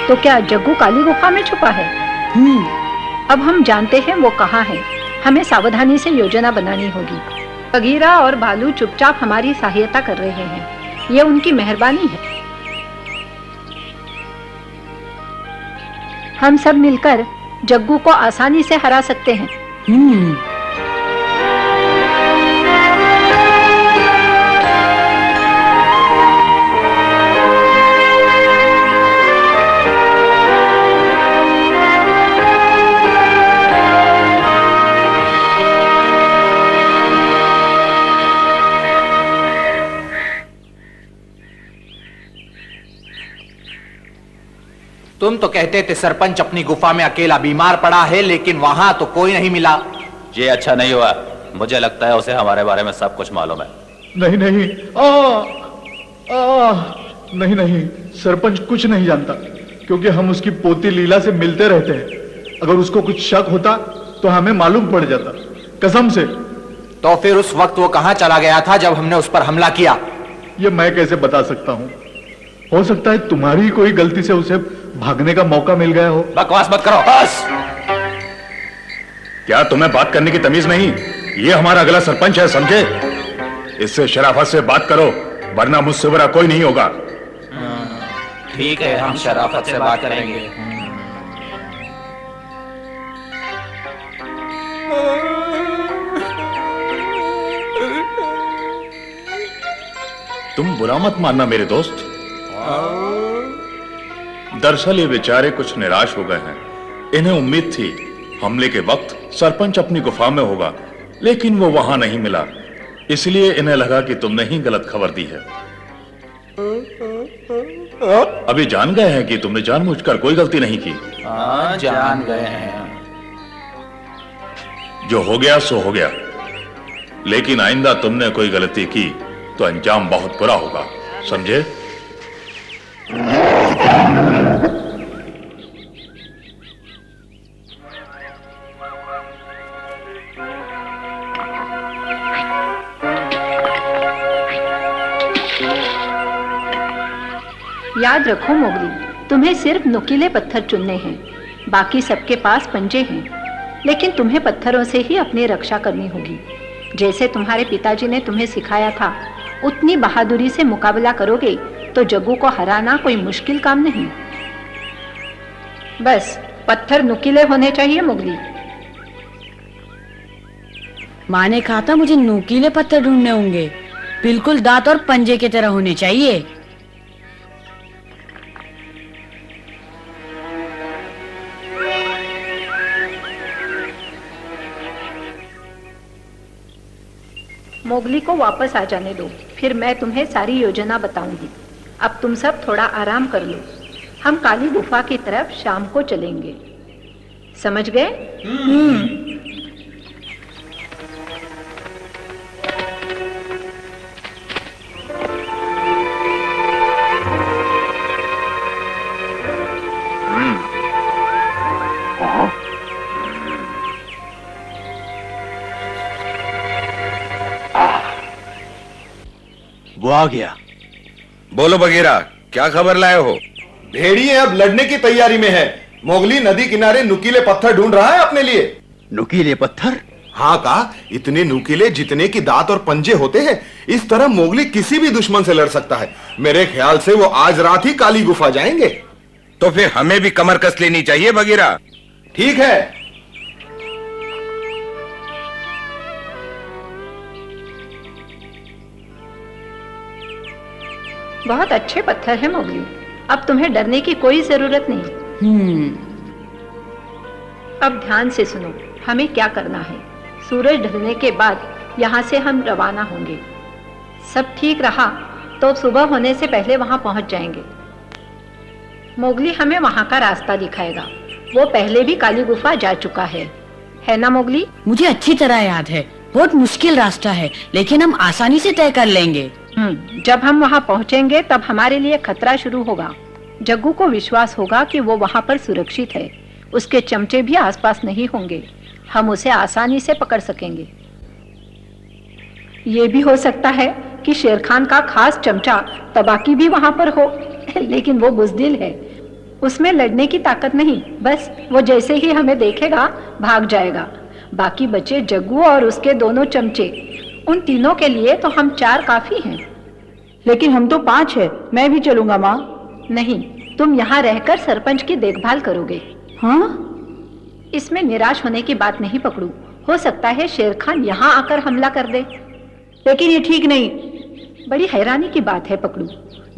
तो क्या जग्गू काली गुफा में छुपा है? अब हम जानते हैं वो कहाँ है। हमें सावधानी से योजना बनानी होगी। बगीरा और भालू चुपचाप हमारी सहायता कर रहे हैं। ये उनकी मेहरबानी है। हम सब मिलकर जग्गू को आसानी से हरा सकते हैं। तुम तो कहते थे सरपंच अपनी गुफा में अकेला बीमार पड़ा है, लेकिन वहां तो कोई नहीं मिला। ये अच्छा नहीं हुआ। मुझे लगता है उसे हमारे बारे में सब कुछ मालूम है। नहीं नहीं, नहीं नहीं, सरपंच कुछ नहीं जानता, क्योंकि हम उसकी पोती लीला से मिलते रहते हैं। अगर उसको कुछ शक होता तो हमें मालूम पड़ जाता, कसम से। तो फिर उस वक्त वो कहां चला गया था जब हमने उस पर हमला किया? ये मैं कैसे बता सकता हूँ। हो सकता है तुम्हारी कोई गलती से उसे भागने का मौका मिल गया हो। बकवास मत करो। बस। क्या तुम्हें बात करने की तमीज नहीं? ये हमारा अगला सरपंच है, समझे? इससे शराफत से बात करो, वरना मुझसे बुरा कोई नहीं होगा। ठीक है, हम शराफत से बात करेंगे। तुम बुरा मत मानना मेरे दोस्त। दरअसल ये बेचारे कुछ निराश हो गए हैं। इन्हें उम्मीद थी हमले के वक्त सरपंच अपनी गुफा में होगा, लेकिन वो वहां नहीं मिला। इसलिए इन्हें लगा कि तुमने ही गलत खबर दी है। अभी जान गए हैं कि तुमने जानबूझकर कोई गलती नहीं की। हाँ, जान गए हैं। जो हो गया सो हो गया, लेकिन आइंदा तुमने कोई गलती की तो अंजाम बहुत बुरा होगा, समझे? याद रखो मोगली, तुम्हें सिर्फ नुकीले पत्थर चुनने हैं। बाकी सबके पास पंजे हैं, लेकिन तुम्हें पत्थरों से ही अपनी रक्षा करनी होगी। जैसे तुम्हारे पिताजी ने तुम्हें सिखाया था, उतनी बहादुरी से मुकाबला करोगे तो जग्गू को हराना कोई मुश्किल काम नहीं। बस पत्थर नुकीले होने चाहिए मोगली। माँ ने कहा था मुझे नुकीले पत्थर ढूंढने होंगे, बिल्कुल दांत और पंजे की तरह होने चाहिए। मोगली को वापस आ जाने दो, फिर मैं तुम्हें सारी योजना बताऊंगी। अब तुम सब थोड़ा आराम कर लो। हम काली गुफा की तरफ शाम को चलेंगे, समझ गए? वो आ गया। बोलो बगीरा, क्या खबर लाए हो? भेड़िए अब लड़ने की तैयारी में है। मोगली नदी किनारे नुकीले पत्थर ढूंढ रहा है अपने लिए। नुकीले पत्थर? हाँ का, इतने नुकीले जितने की दांत और पंजे होते हैं। इस तरह मोगली किसी भी दुश्मन से लड़ सकता है। मेरे ख्याल से वो आज रात ही काली गुफा जाएंगे। तो फिर हमें भी कमर कस लेनी चाहिए बगीरा। ठीक है। बहुत अच्छे पत्थर है मोगली, अब तुम्हें डरने की कोई जरूरत नहीं। अब ध्यान से सुनो, हमें क्या करना है। सूरज ढलने के बाद यहाँ से हम रवाना होंगे। सब ठीक रहा तो सुबह होने से पहले वहां पहुंच जाएंगे। मोगली हमें वहां का रास्ता दिखाएगा। वो पहले भी काली गुफा जा चुका है ना मोगली? मुझे अच्छी तरह याद है। बहुत मुश्किल रास्ता है, लेकिन हम आसानी से तय कर लेंगे। जब हम वहां पहुंचेंगे तब हमारे लिए खतरा शुरू होगा। जग्गू को विश्वास होगा कि वो वहां पर सुरक्षित है। उसके चमचे भी आसपास नहीं होंगे। हम उसे आसानी से पकड़ सकेंगे। ये भी हो सकता है कि शेर खान का खास चमचा तबाकी भी वहां पर हो, लेकिन वो बुज़दिल है। उसमें लड़ने की ताकत नहीं, बस वो जैसे ही हमें देखेगा भाग जाएगा। बाकी बचे जग्गू और उसके दोनों चमचे, उन तीनों के लिए तो हम 4 काफी हैं। लेकिन हम तो 5 है, मैं भी चलूंगा माँ। नहीं, तुम यहाँ रहकर सरपंच की देखभाल करोगे। हाँ? इसमें निराश होने की बात नहीं पकड़ू। हो सकता है शेर खान यहाँ आकर हमला कर दे। लेकिन ये ठीक नहीं। बड़ी हैरानी की बात है पकड़ू,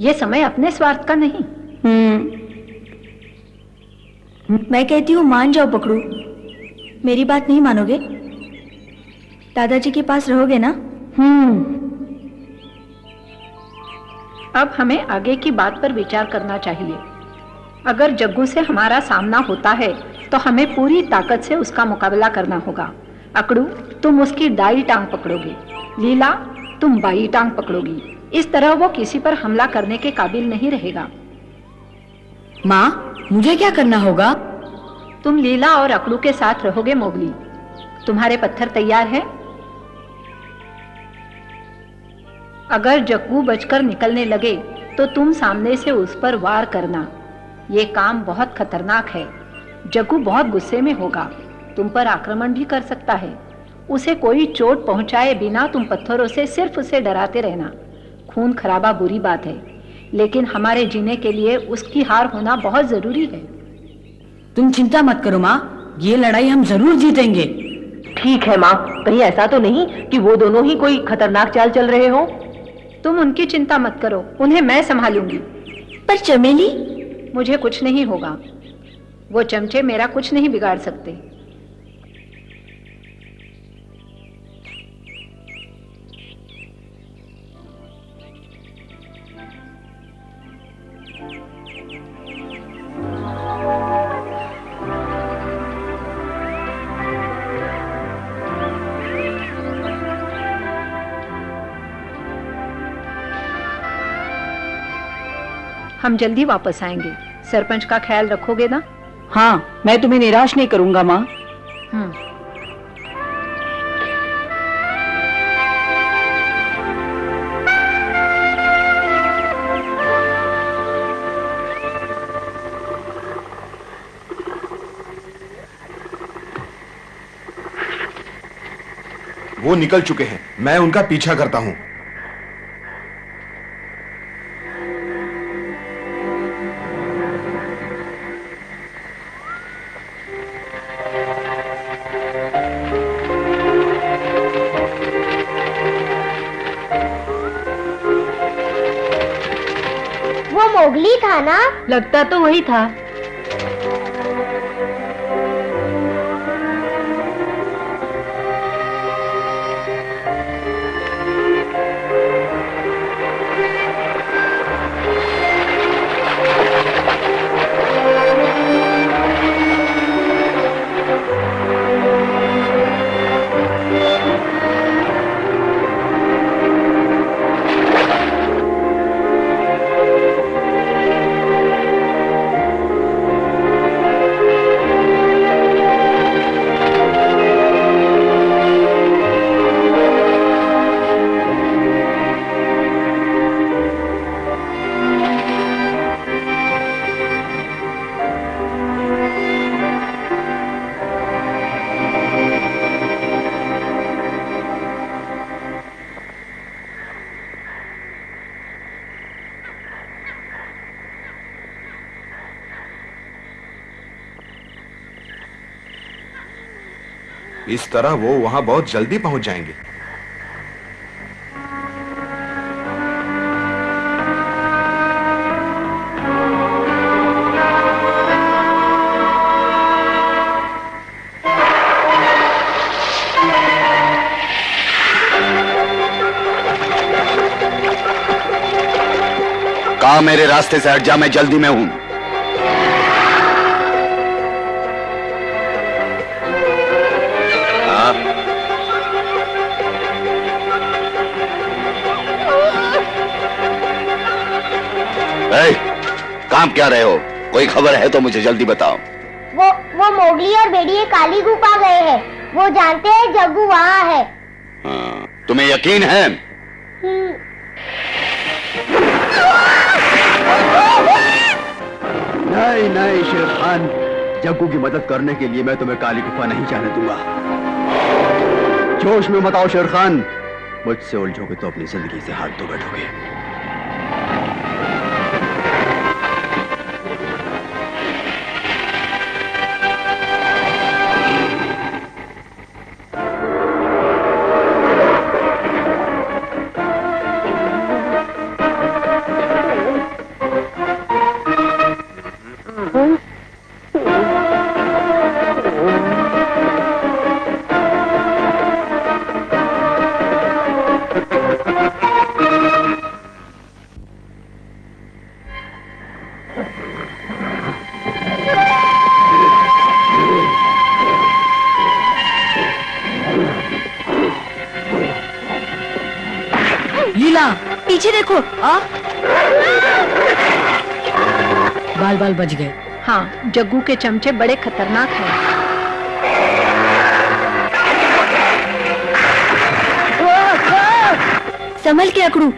ये समय अपने स्वार्थ का नहीं। मैं कहती हूँ मान जाओ पकड़ू, मेरी बात नहीं मानोगे? दादाजी के पास रहोगे ना? अब हमें आगे की बात पर विचार करना चाहिए। अगर जग्गू से हमारा सामना होता है तो हमें पूरी ताकत से उसका मुकाबला करना होगा। अकड़ू, तुम उसकी दाई टांग पकड़ोगी, लीला तुम बाई टांग पकड़ोगी। इस तरह वो किसी पर हमला करने के काबिल नहीं रहेगा। माँ, मुझे क्या करना होगा? तुम लीला और अकड़ू के साथ रहोगे मोगली। तुम्हारे पत्थर तैयार हैं? अगर जग्गू बचकर निकलने लगे तो तुम सामने से उस पर वार करना। ये काम बहुत खतरनाक है। जग्गू बहुत गुस्से में होगा, तुम पर आक्रमण भी कर सकता है। उसे कोई चोट पहुंचाए बिना तुम पत्थरों से सिर्फ उसे डराते रहना। खून खराबा बुरी बात है, लेकिन हमारे जीने के लिए उसकी हार होना बहुत जरूरी है। तुम चिंता मत करो माँ, ये लड़ाई हम जरूर जीतेंगे। ठीक है माँ, कहीं ऐसा तो नहीं कि वो दोनों ही कोई खतरनाक चाल चल रहे हो? तुम उनकी चिंता मत करो, उन्हें मैं संभालूंगी। पर चमेली? मुझे कुछ नहीं होगा, वो चमचे मेरा कुछ नहीं बिगाड़ सकते। हम जल्दी वापस आएंगे। सरपंच का ख्याल रखोगे ना? हाँ, मैं तुम्हें निराश नहीं करूंगा माँ। वो निकल चुके हैं, मैं उनका पीछा करता हूं। मोगली था ना? लगता तो वही था। इस तरह वो वहां बहुत जल्दी पहुंच जाएंगे। कहा मेरे रास्ते से हट जा, मैं जल्दी में हूं। काम क्या रहे हो? कोई खबर है तो मुझे जल्दी बताओ। वो मोगली और बेड़िए काली गुफा गए हैं। वो जानते हैं जग्गू वहाँ है। हाँ, तुम्हें यकीन है? नहीं। नहीं शेर खान, जग्गू की मदद करने के लिए मैं तुम्हें काली गुफा नहीं जाने दूंगा। जोश में मत आओ शेर खान, मुझसे उलझोगे तो अपनी जिंदगी से हाथ धो बैठोगे। पीछे देखो। बाल बाल बच गए। हाँ, जग्गू के चमचे बड़े खतरनाक हैं। संभल के अकड़ू।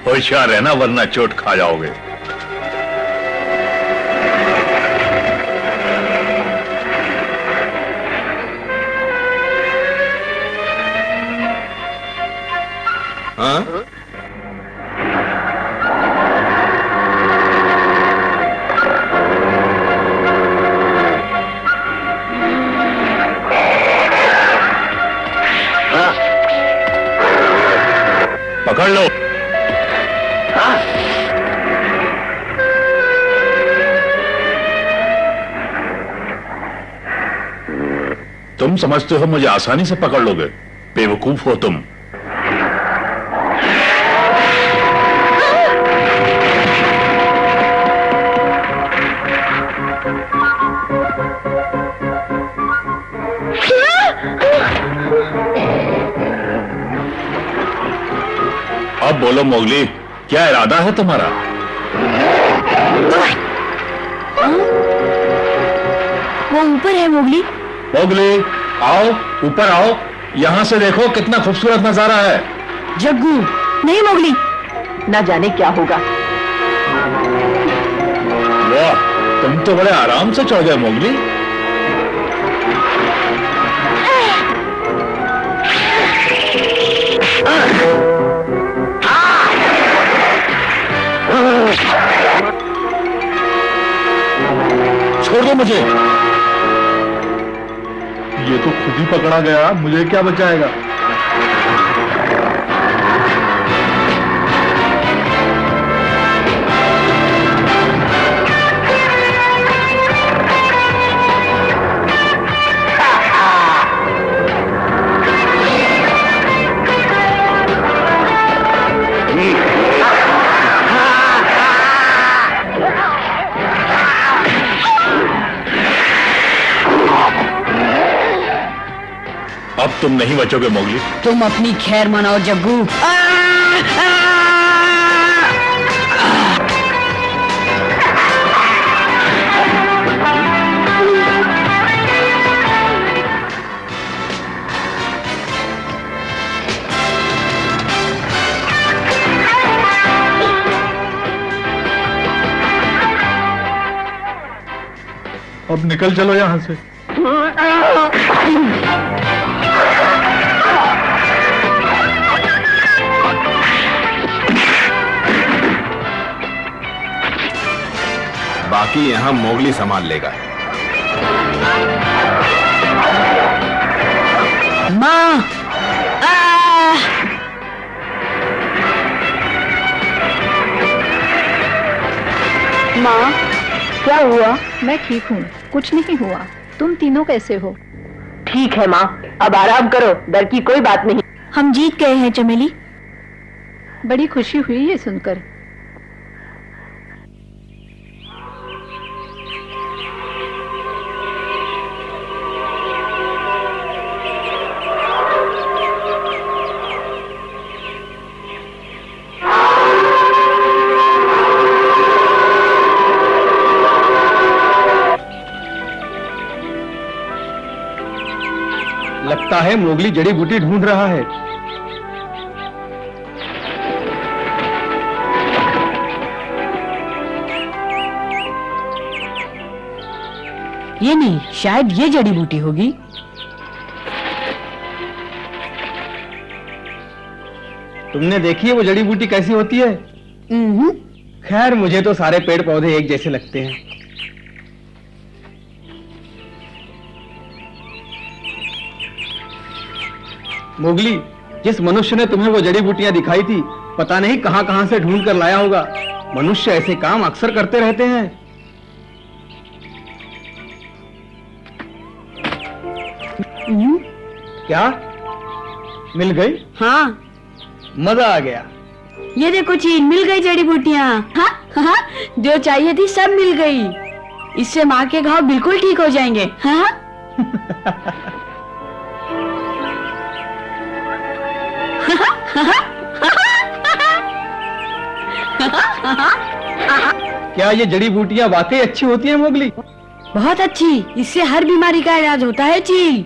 होशियार रहना वरना चोट खा जाओगे। हाँ? पकड़ लो। तुम समझते हो मुझे आसानी से पकड़ लोगे? बेवकूफ हो तुम। अब बोलो मोगली, क्या इरादा है तुम्हारा? वो ऊपर है मोगली। मोगली आओ, ऊपर आओ, यहां से देखो कितना खूबसूरत नजारा है। जग्गू। नहीं मोगली। ना जाने क्या होगा। वाह, तुम तो बड़े आराम से चढ़ गए मोगली। छोड़ दो मुझे। ये तो खुद ही पकड़ा गया, मुझे क्या बचाएगा? अब तुम नहीं बचोगे मोगली। तुम अपनी खैर मनाओ जग्गू। अब निकल चलो यहां से। बाकी यहां मोगली संभाल लेगा। माँ। माँ, क्या हुआ? मैं ठीक हूँ, कुछ नहीं हुआ। तुम तीनों कैसे हो? ठीक है माँ, अब आराम करो, डर की कोई बात नहीं। हम जीत गए हैं चमेली। बड़ी खुशी हुई ये सुनकर। लगता है मोगली जड़ी बूटी ढूंढ रहा है। ये नहीं, शायद ये जड़ी बूटी होगी। तुमने देखी है वो जड़ी बूटी कैसी होती है? खैर मुझे तो सारे पेड़ पौधे एक जैसे लगते हैं। मोगली, जिस मनुष्य ने तुम्हें वो जड़ी बूटियां दिखाई थी, पता नहीं कहां कहां से ढूंढ कर लाया होगा। मनुष्य ऐसे काम अक्सर करते रहते हैं। क्या मिल गई? हाँ, मजा आ गया। ये देखो चीन, मिल गई जड़ी बूटियाँ। हाँ हाँ, जो चाहिए थी सब मिल गई। इससे माँ के घाव बिल्कुल ठीक हो जाएंगे। हाँ क्या ये जड़ी बूटियाँ वाकई अच्छी होती हैं मोगली? बहुत अच्छी, इससे हर बीमारी का इलाज होता है चील।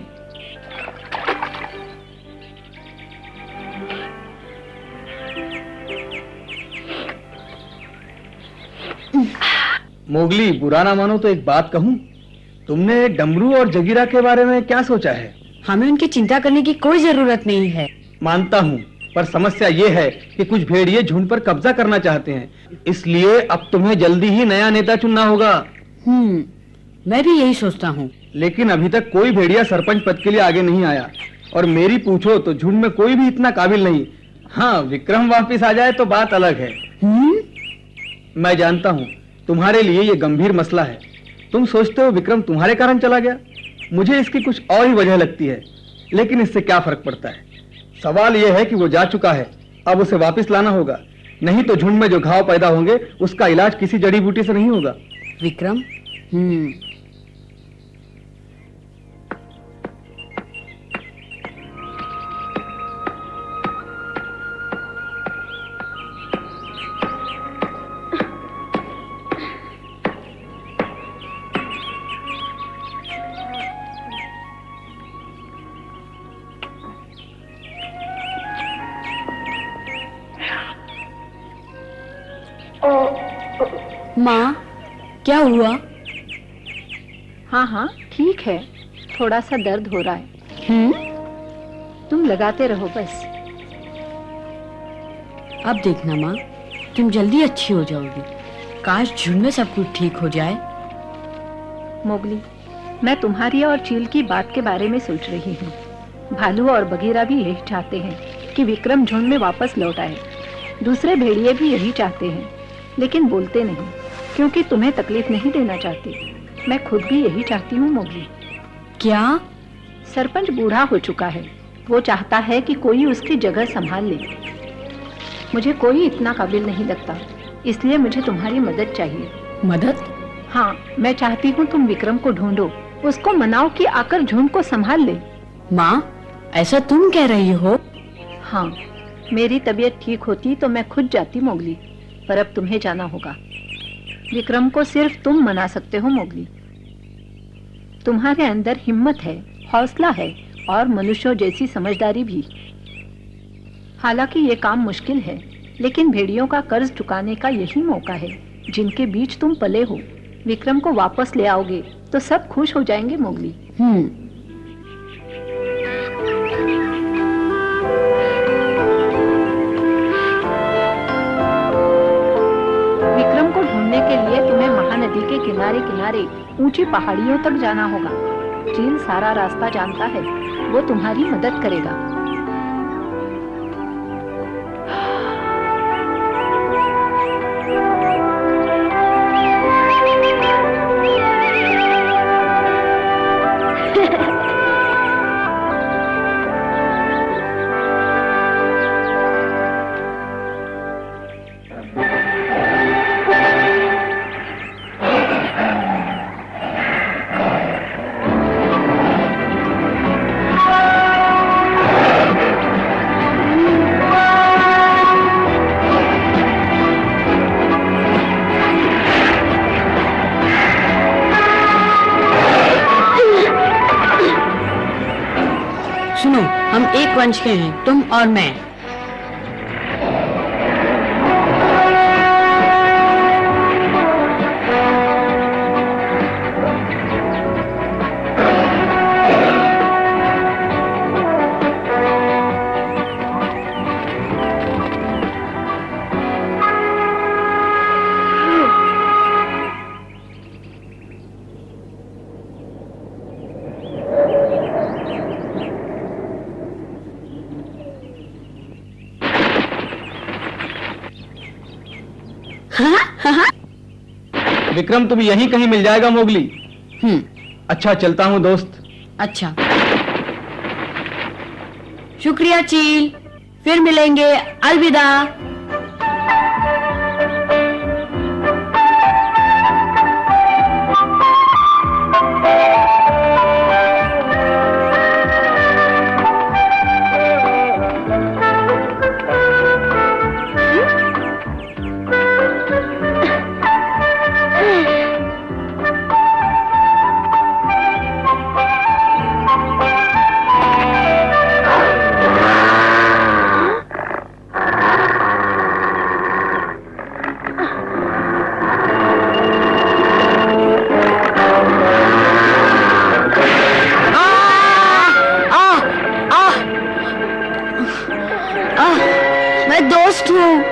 मोगली, बुरा ना मानो तो एक बात कहूं, तुमने डमरू और जगीरा के बारे में क्या सोचा है? हमें उनकी चिंता करने की कोई जरूरत नहीं है। मानता हूं, पर समस्या ये है कि कुछ भेड़िए झुंड पर कब्जा करना चाहते हैं, इसलिए अब तुम्हें जल्दी ही नया नेता चुनना होगा। मैं भी यही सोचता हूँ। लेकिन अभी तक कोई भेड़िया सरपंच पद के लिए आगे नहीं आया, और मेरी पूछो तो झुंड में कोई भी इतना काबिल नहीं। हाँ, विक्रम वापिस आ जाए तो बात अलग है। मैं जानता हूँ तुम्हारे लिए ये गंभीर मसला है। तुम सोचते हो विक्रम तुम्हारे कारण चला गया, मुझे इसकी कुछ और ही वजह लगती है, लेकिन इससे क्या फर्क पड़ता है। सवाल यह है कि वो जा चुका है, अब उसे वापस लाना होगा, नहीं तो झुंड में जो घाव पैदा होंगे उसका इलाज किसी जड़ी बूटी से नहीं होगा। विक्रम, माँ, क्या हुआ? हाँ हाँ ठीक है, थोड़ा सा दर्द हो रहा है। तुम लगाते रहो बस। अब देखना माँ, तुम जल्दी अच्छी हो जाओगी। काश झुंड में सब कुछ ठीक हो जाए। मोगली, मैं तुम्हारी और चील की बात के बारे में सोच रही हूँ। भालू और बगीरा भी यही चाहते हैं कि विक्रम झुंड में वापस लौट आए। दूसरे भेड़िए भी यही चाहते हैं, लेकिन बोलते नहीं, क्योंकि तुम्हें तकलीफ नहीं देना चाहते। मैं खुद भी यही चाहती हूँ मोगली। क्या? सरपंच बूढ़ा हो चुका है, वो चाहता है कि कोई उसकी जगह संभाल ले। मुझे कोई इतना काबिल नहीं लगता, इसलिए मुझे तुम्हारी मदद चाहिए। मदद? हाँ, मैं चाहती हूँ तुम विक्रम को ढूंढो, उसको मनाओ कि आकर झुंड को संभाल ले। माँ, ऐसा तुम कह रही हो? हाँ, मेरी तबीयत ठीक होती तो मैं खुद जाती मोगली, पर अब तुम्हें जाना होगा। विक्रम को सिर्फ तुम मना सकते हो मोगली। तुम्हारे अंदर हिम्मत है, हौसला है और मनुष्यों जैसी समझदारी भी। हालांकि ये काम मुश्किल है, लेकिन भेड़ियों का कर्ज चुकाने का यही मौका है जिनके बीच तुम पले हो। विक्रम को वापस ले आओगे तो सब खुश हो जाएंगे मोगली। विक्रम को ढूंढने के लिए तुम्हें महानदी के किनारे किनारे ऊंची पहाड़ियों तक जाना होगा। चील सारा रास्ता जानता है, वो तुम्हारी मदद करेगा। सुनो, हम एक वंश के हैं, तुम और मैं। विक्रम तुम्हें यहीं कहीं मिल जाएगा मोगली। अच्छा चलता हूँ दोस्त। अच्छा, शुक्रिया चील, फिर मिलेंगे, अलविदा। मैं दोस्त हूँ।